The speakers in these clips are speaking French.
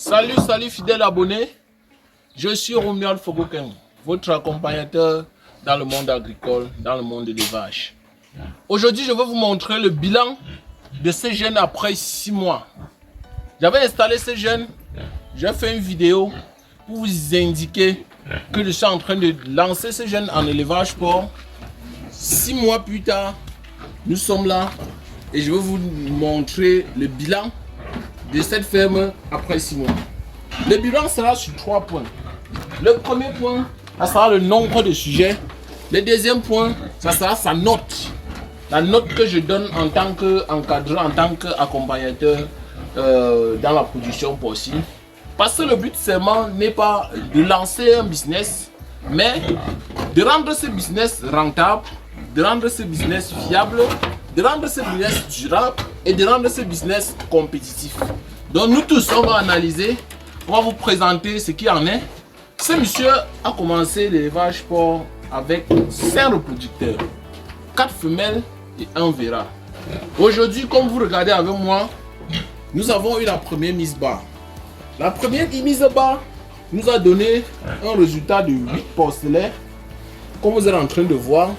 Salut fidèles abonnés, je suis Romuald Fogoken, votre accompagnateur dans le monde agricole, dans le monde de l'élevage. Aujourd'hui, je vais vous montrer le bilan de ces jeunes après 6 mois. J'avais installé ces jeunes, j'ai fait une vidéo pour vous indiquer que je suis en train de lancer ces jeunes en élevage sport. 6 mois plus tard, nous sommes là et je vais vous montrer le bilan de cette ferme après 6 mois. Le bilan sera sur 3 points. Le premier point, ça sera le nombre de sujets. Le deuxième point, ça sera sa note. La note que je donne en tant qu'encadrant, en tant qu'accompagnateur dans la production porcine. Parce que le but seulement n'est pas de lancer un business, mais de rendre ce business rentable, de rendre ce business fiable, de rendre ce business durable et de rendre ce business compétitif. Donc nous tous, on va analyser, on va vous présenter ce qu'il en est. Ce monsieur a commencé l'élevage sport avec 5 reproducteurs, 4 femelles et 1 verra. Aujourd'hui, comme vous regardez avec moi, nous avons eu la première mise bas. La première mise bas nous a donné un résultat de 8 porcelaines. Comme vous êtes en train de voir,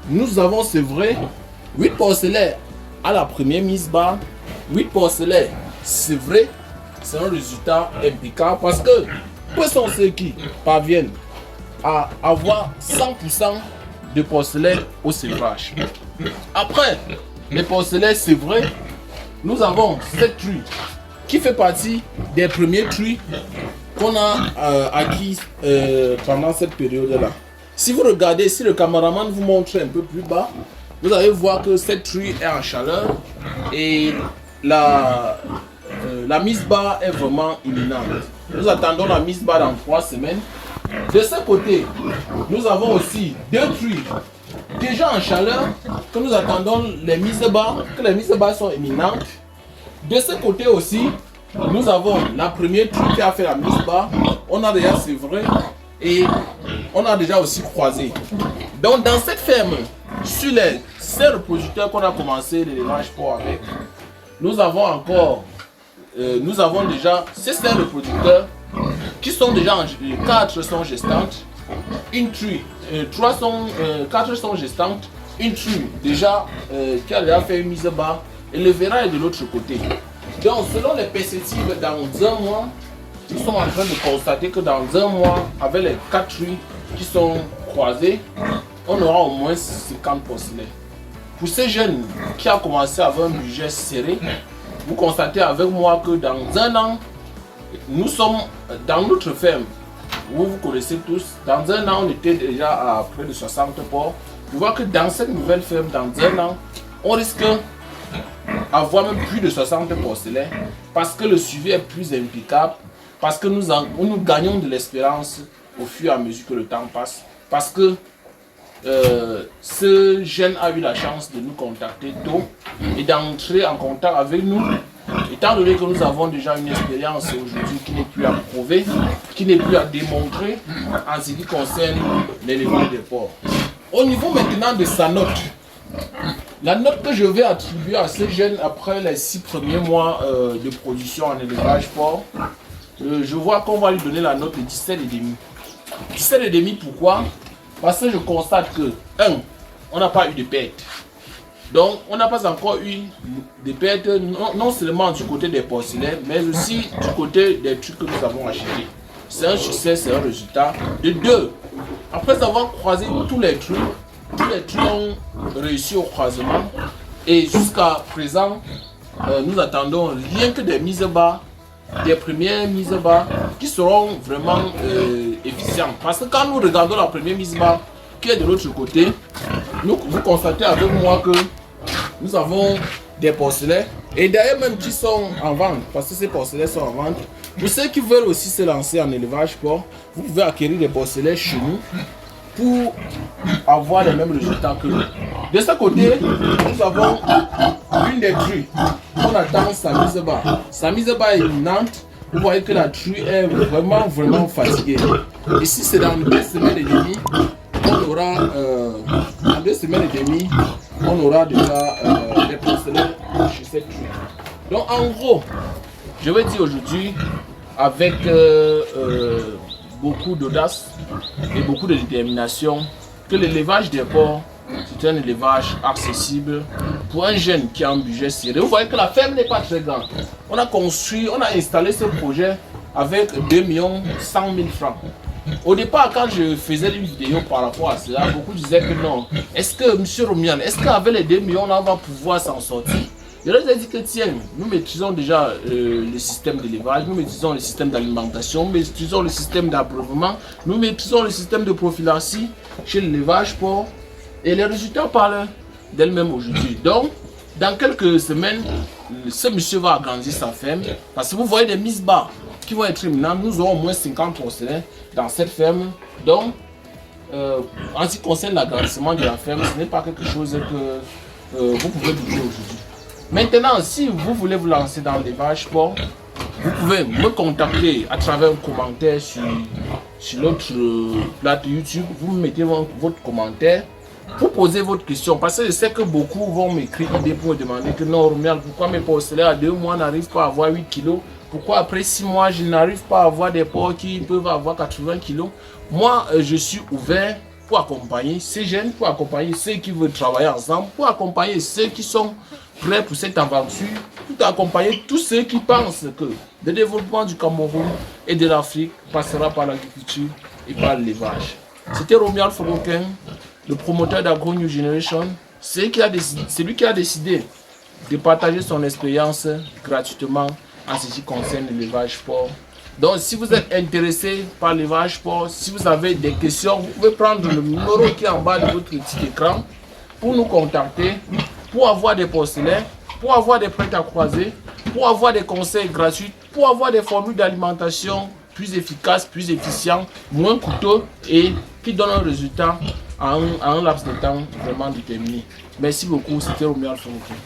nous avons, c'est vrai, 8 porcelaines à la première mise bas. 8 porcelaines, c'est vrai, c'est un résultat impeccable parce que peu sont ceux qui parviennent à avoir 100% de porcelaines au sévrage. Après, les porcelaines, c'est vrai, nous avons cette truie qui fait partie des premiers truies qu'on a acquis pendant cette période-là. Si vous regardez, si le caméraman vous montre un peu plus bas, vous allez voir que cette truie est en chaleur et la mise bas est vraiment imminente. Nous attendons la mise bas dans 3 semaines. De ce côté, nous avons aussi 2 truies déjà en chaleur que nous attendons les mises bas, que les mises bas sont imminentes. De ce côté aussi, nous avons la première truie qui a fait la mise bas. On a déjà, c'est vrai, et on a déjà aussi croisé. Donc dans cette ferme, sur les 5 reproducteurs qu'on a commencé l'élevage sport avec, nous avons encore, nous avons déjà ces 5 reproducteurs qui sont déjà, 4 sont gestantes, une truie, 4 sont gestantes, une truie déjà qui a déjà fait une mise bas et le verra est de l'autre côté. Donc selon les perspectives, dans 1 mois, nous sommes en train de constater que dans 1 mois, avec les 4 truies qui sont croisées, on aura au moins 50 porcelaines. Pour ces jeunes qui ont commencé avec un budget serré, vous constatez avec moi que dans 1 an, nous sommes dans notre ferme. Vous connaissez tous, dans 1 an, on était déjà à près de 60 porcs. Vous voyez que dans cette nouvelle ferme, dans 1 an, on risque d'avoir même plus de 60 porcelaines parce que le suivi est plus impeccable, parce que nous gagnons de l'espérance au fur et à mesure que le temps passe, parce que ce jeune a eu la chance de nous contacter tôt et d'entrer en contact avec nous, étant donné que nous avons déjà une expérience aujourd'hui qui n'est plus à prouver, qui n'est plus à démontrer en ce qui concerne l'élevage des porcs. Au niveau maintenant de sa note, la note que je vais attribuer à ces jeunes après les 6 premiers mois de production en élevage porc, je vois qu'on va lui donner la note de 17,5. 17,5 pourquoi? Parce que je constate que, 1, on n'a pas eu de perte. Donc, on n'a pas encore eu de perte, non seulement du côté des porcelaines, mais aussi du côté des trucs que nous avons achetés. C'est un succès, c'est un résultat. De 2, après avoir croisé tous les trucs ont réussi au croisement. Et jusqu'à présent, nous attendons rien que des mises bas, des premières mises bas qui seront vraiment efficientes. Parce que quand nous regardons la première mise bas qui est de l'autre côté, vous constatez avec moi que nous avons des porcelaines et d'ailleurs même qui sont en vente, parce que ces porcelaines sont en vente. Pour ceux qui veulent aussi se lancer en élevage sport, vous pouvez acquérir des porcelaines chez nous pour avoir les mêmes résultats que nous. De ce côté, nous avons une des truies. On attend sa mise bas. Sa mise bas est imminente. Vous voyez que la truie est vraiment fatiguée. Ici, c'est dans 2 semaines et demie. On aura, en 2 semaines et demie, on aura déjà des porcelaines chez cette truie. Donc, en gros, je vais dire aujourd'hui, avec beaucoup d'audace et beaucoup de détermination que l'élevage des porcs, c'est un élevage accessible pour un jeune qui a un budget serré. Vous voyez que la ferme n'est pas très grande. On a construit, on a installé ce projet avec 2 100 000 francs. Au départ, quand je faisais une vidéo par rapport à cela, beaucoup disaient que non. Est-ce que, M. Romian, est-ce qu'avec les 2 millions, on va pouvoir s'en sortir? Je leur ai dit que tiens, nous maîtrisons déjà le système d'élevage, nous maîtrisons le système d'alimentation, nous maîtrisons le système d'abreuvement, nous maîtrisons le système de prophylaxie chez l'élevage porc. Et les résultats parlent d'elles-mêmes aujourd'hui. Donc, dans quelques semaines, ce monsieur va agrandir sa ferme. Parce que vous voyez des mises bas qui vont être imminentes. Nous aurons au moins 50 porcelains dans cette ferme. Donc, en ce qui concerne l'agrandissement de la ferme, ce n'est pas quelque chose que vous pouvez douter aujourd'hui. Maintenant, si vous voulez vous lancer dans l'élevage porc, vous pouvez me contacter à travers un commentaire sur notre plateau YouTube. Vous me mettez votre commentaire. Vous posez votre question parce que je sais que beaucoup vont m'écrire pour me demander que non, Romial, pourquoi mes porcelains à 2 mois n'arrivent pas à avoir 8 kilos? Pourquoi après 6 mois je n'arrive pas à avoir des porcs qui peuvent avoir 80 kilos? Moi, je suis ouvert pour accompagner ces jeunes, pour accompagner ceux qui veulent travailler ensemble, pour accompagner ceux qui sont prêts pour cette aventure, pour accompagner tous ceux qui pensent que le développement du Cameroun et de l'Afrique passera par l'agriculture et par l'élevage. C'était Romial Fogoken, le promoteur d'Agro New Generation, c'est lui qui a décidé de partager son expérience gratuitement en ce qui concerne l'élevage porc. Donc, si vous êtes intéressé par l'élevage porc, si vous avez des questions, vous pouvez prendre le numéro qui est en bas de votre petit écran pour nous contacter, pour avoir des porcelains, pour avoir des prêts à croiser, pour avoir des conseils gratuits, pour avoir des formules d'alimentation plus efficaces, plus efficients, moins coûteux et qui donnent un résultat en un laps de temps vraiment déterminé. Merci beaucoup, c'était Romial Fogoken.